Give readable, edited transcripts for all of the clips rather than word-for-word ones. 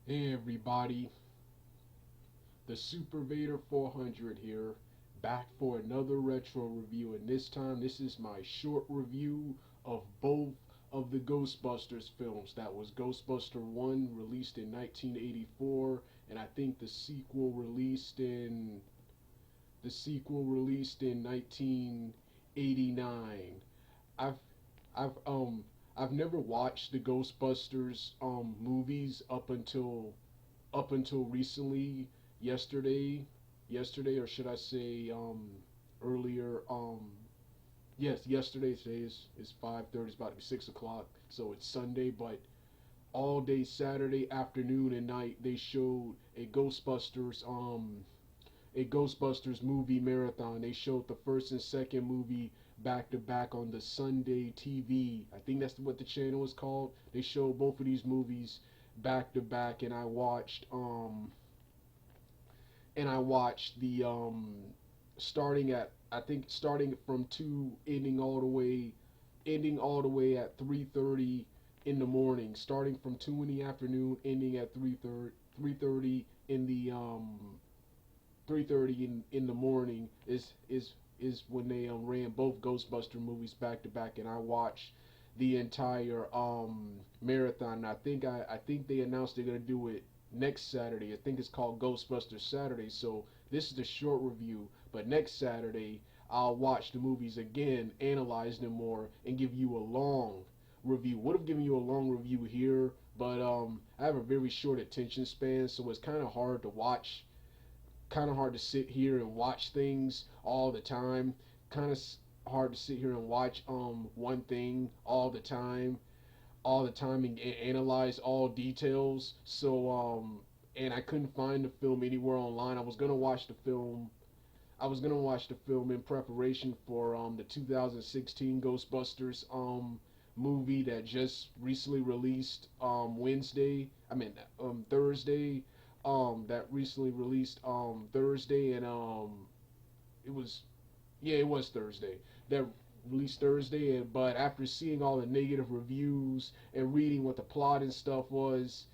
Hey everybody, the Super Vader 400 here, back for another retro review, and this time this is my short review of both of the Ghostbusters films. That was Ghostbuster 1 released in 1984, and I think the sequel released in 1989. I've I've I've never watched the Ghostbusters movies up until recently, yesterday, or should I say earlier? Yes, yesterday. Today is 5:30. It's about to be 6 o'clock, so it's Sunday. But all day Saturday afternoon and night, they showed a Ghostbusters movie marathon. They showed the first and second movie back to back on the Sunday TV. I think that's what the channel is called. They showed both of these movies back to back, and I watched the starting at, I think, starting from 2, ending all the way at 3:30 in the morning, starting from 2 in the afternoon, ending at 3:30 in the 3:30 in the morning is when they ran both Ghostbuster movies back to back, and I watched the entire marathon. I think they announced they're gonna do it next Saturday. I think it's called Ghostbusters Saturday. So this is the short review, but next Saturday I'll watch the movies again, analyze them more, and give you a long review. Would have given you a long review here, but I have a very short attention span, so it's kind of hard to sit here and watch things all the time. Kind of hard to sit here and watch one thing all the time and analyze all details. So and I couldn't find the film anywhere online. I was gonna watch the film in preparation for the 2016 Ghostbusters movie that just recently released Thursday. That recently released Thursday, and it was yeah, it was Thursday. That released Thursday, but after seeing all the negative reviews and reading what the plot and stuff was,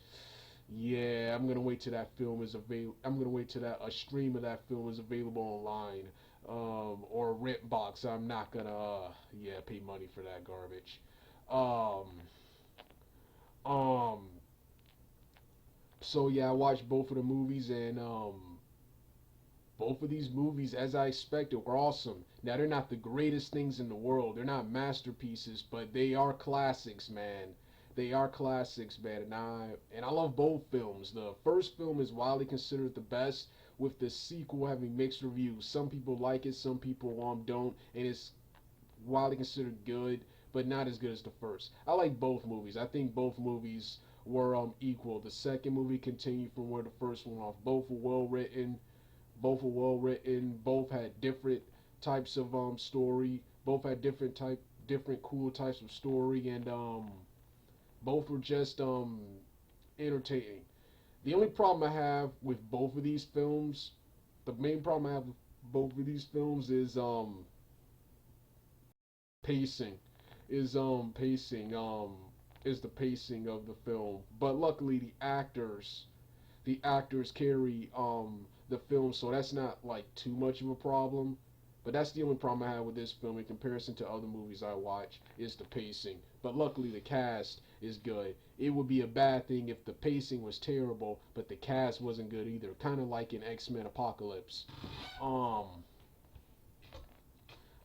yeah, I'm gonna wait till that film is available. I'm gonna wait till that a stream of that film is available online, or a rent box. I'm not gonna, yeah, pay money for that garbage. Um, um. So yeah, I watched both of the movies, and both of these movies, as I expected, were awesome. Now they're not the greatest things in the world. They're not masterpieces, but they are classics, man. They are classics, man. And I love both films. The first film is widely considered the best, with the sequel having mixed reviews. Some people like it, some people don't, and it's widely considered good, but not as good as the first. I like both movies. I think both movies were equal. The second movie continued from where the first one off. Both were well written. Both were well written. Both had different types of story. Both had different cool types of story, and both were just entertaining. The only problem I have with both of these films, the main problem I have with both of these films is pacing. Is the pacing of the film. But luckily the actors carry the film, so that's not like too much of a problem. But that's the only problem I have with this film in comparison to other movies I watch, is the pacing. But luckily the cast is good. It would be a bad thing if the pacing was terrible, but the cast wasn't good either. Kind of like in X-Men Apocalypse. Um,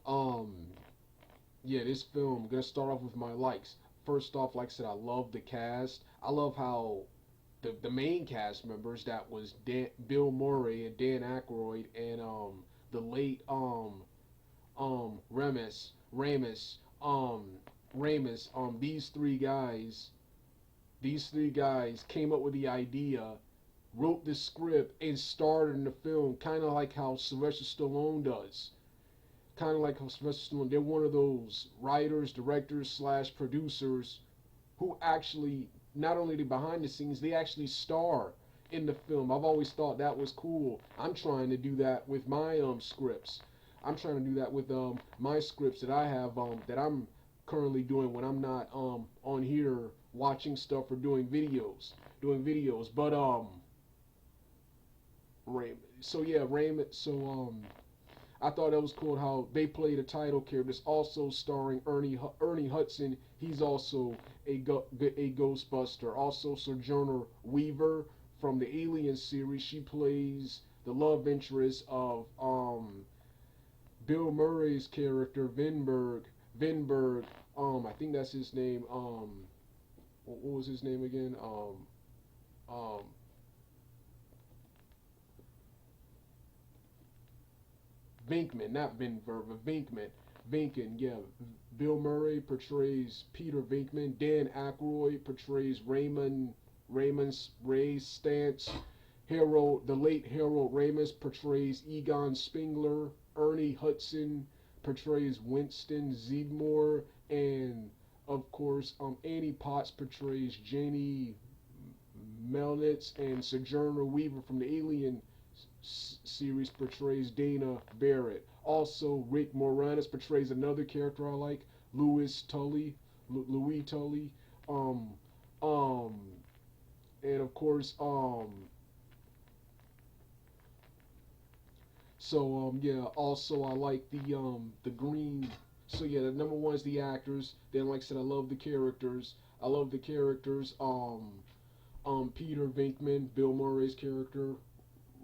um, yeah, this film. I'm gonna start off with my likes. First off, like I said, I love the cast. I love how the main cast members, that was Bill Murray and Dan Aykroyd, and the late Remus Ramus Ramus these three guys came up with the idea, wrote the script, and starred in the film, kind of like how Sylvester Stallone does. Kind of like how Sylvester Stallone, they're one of those writers, directors slash producers who actually, not only the behind the scenes, they actually star in the film. I've always thought that was cool. I'm trying to do that with my scripts. I'm trying to do that with my scripts that I have that I'm currently doing when I'm not on here watching stuff or doing videos. But Raymond. So yeah, Raymond. So I thought that was cool how they played a title character. It's also starring Ernie Hudson. He's also a Ghostbuster. Also Sojourner Weaver from the Alien series. She plays the love interest of Bill Murray's character Vinberg. Vinberg. I think that's his name. What was his name again? Um, Vinkman, not Vinberg, but Vinkman. Vinkin, yeah. Bill Murray portrays Peter Vinkman. Dan Aykroyd portrays Raymond Ray Stantz. The late Harold Ramis portrays Egon Spengler. Ernie Hudson portrays Winston Zeedmore, and of course, Annie Potts portrays Janie Melnitz, and Sojourner Weaver from the Alien series portrays Dana Barrett. Also, Rick Moranis portrays another character I like, Louis Tully. Um, um, and of course, yeah. Also, I like the green. So yeah, the number one is the actors. Then, like I said, I love the characters. I love the characters. Peter Venkman, Bill Murray's character,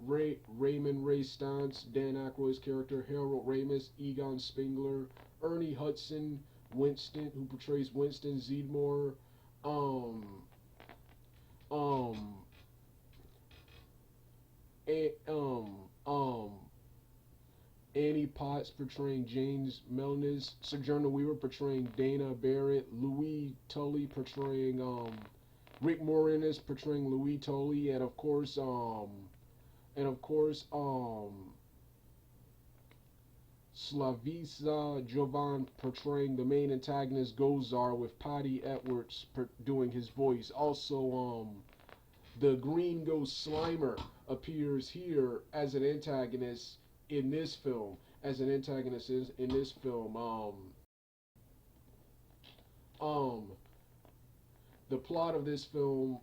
Raymond Ray Stantz, Dan Aykroyd's character, Harold Ramis, Egon Spengler, Ernie Hudson, Winston, who portrays Winston Zeedmore, um, um, and, Annie Potts portraying James Melnitz, Sojourner Weaver portraying Dana Barrett, Louis Tully portraying Rick Moranis portraying Louis Tully, and of course Slavisa Jovan portraying the main antagonist Gozar, with Patty Edwards doing his voice. Also, the Green Ghost Slimer appears here as an antagonist in this film. As an antagonist in this film. Um, the plot of this film.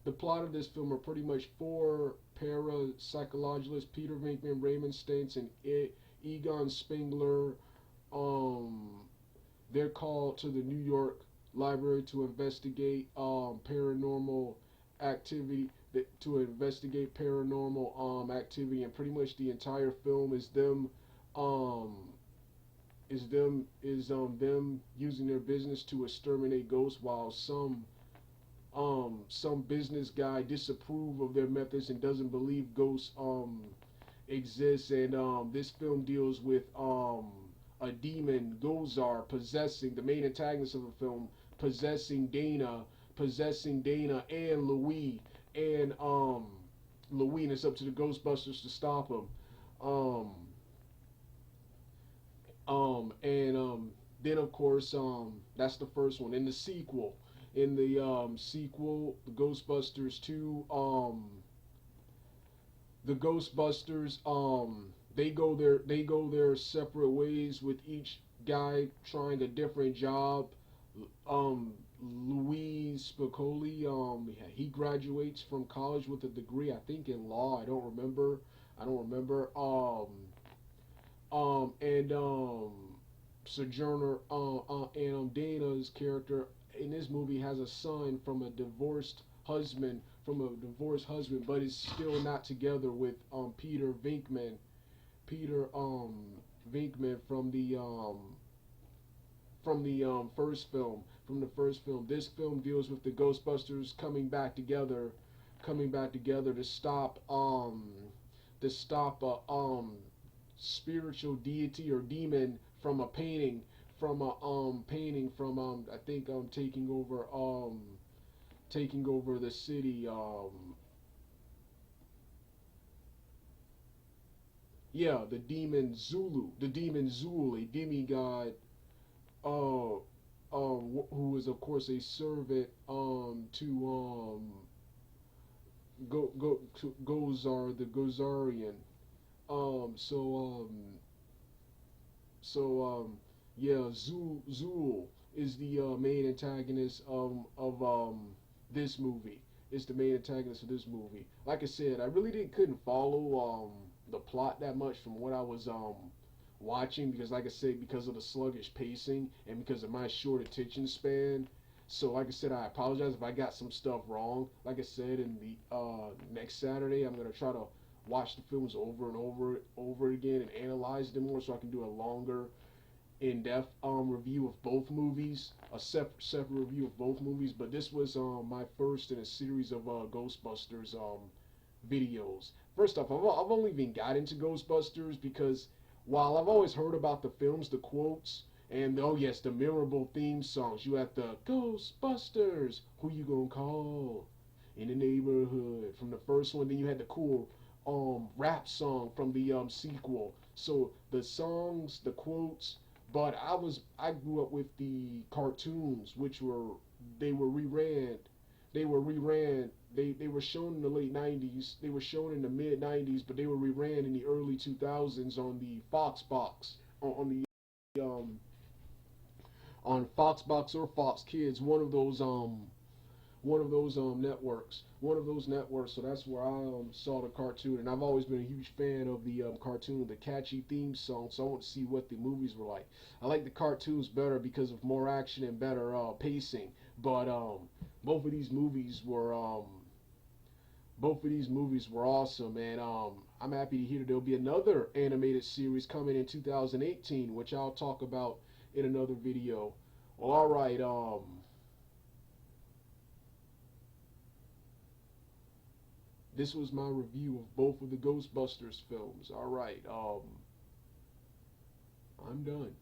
The plot of this film are pretty much four parapsychologists: Peter Venkman, Raymond Stantz, and Egon Spengler. Um, they're called to the New York Library to investigate paranormal activity. To investigate paranormal activity, and pretty much the entire film is um them using their business to exterminate ghosts, while some business guy disapprove of their methods and doesn't believe ghosts exist. And this film deals with a demon Gozar possessing the main antagonist of the film, possessing Dana and Louis, and it's up to the Ghostbusters to stop him. Um, and then of course that's the first one. In the sequel, the Ghostbusters 2, the Ghostbusters they go their separate ways, with each guy trying a different job. Um, Louis Spicoli, he graduates from college with a degree, I think in law. I don't remember. And Sojourner, and Dana's character in this movie has a son from a divorced husband, but is still not together with Peter Venkman. Peter Venkman from the first film. This film deals with the Ghostbusters coming back together to stop a spiritual deity or demon from a painting from I think taking over the city. Yeah, the demon Zul, a demigod, uh who is of course a servant to Gozar, the Gozarian. Um so um so Yeah, Zool is the main antagonist of this movie. Is the main antagonist of this movie. Like I said, I really didn't couldn't follow the plot that much from what I was watching because, like I said, because of the sluggish pacing and because of my short attention span. So, like I said, I apologize if I got some stuff wrong. Like I said, in the next Saturday, I'm gonna try to watch the films over and over again and analyze them more so I can do a longer in-depth review of both movies, a separate review of both movies. But this was my first in a series of Ghostbusters videos. First off, I've only been got into Ghostbusters because while I've always heard about the films, the quotes, and oh yes, the memorable theme songs. You had the Ghostbusters, who you gonna call in the neighborhood from the first one. Then you had the cool rap song from the sequel. So the songs, the quotes, but I grew up with the cartoons, which were reran. They were shown in the late '90s. They were shown in the mid '90s, but they were reran in the early 2000s on the Fox box, on the on Fox box or Fox Kids, one of those networks, one of those networks. So that's where I saw the cartoon, and I've always been a huge fan of the cartoon, the catchy theme song. So I want to see what the movies were like. I like the cartoons better because of more action and better pacing. But both of these movies were both of these movies were awesome, and I'm happy to hear that there'll be another animated series coming in 2018, which I'll talk about in another video. Well, all right. This was my review of both of the Ghostbusters films. All right, I'm done.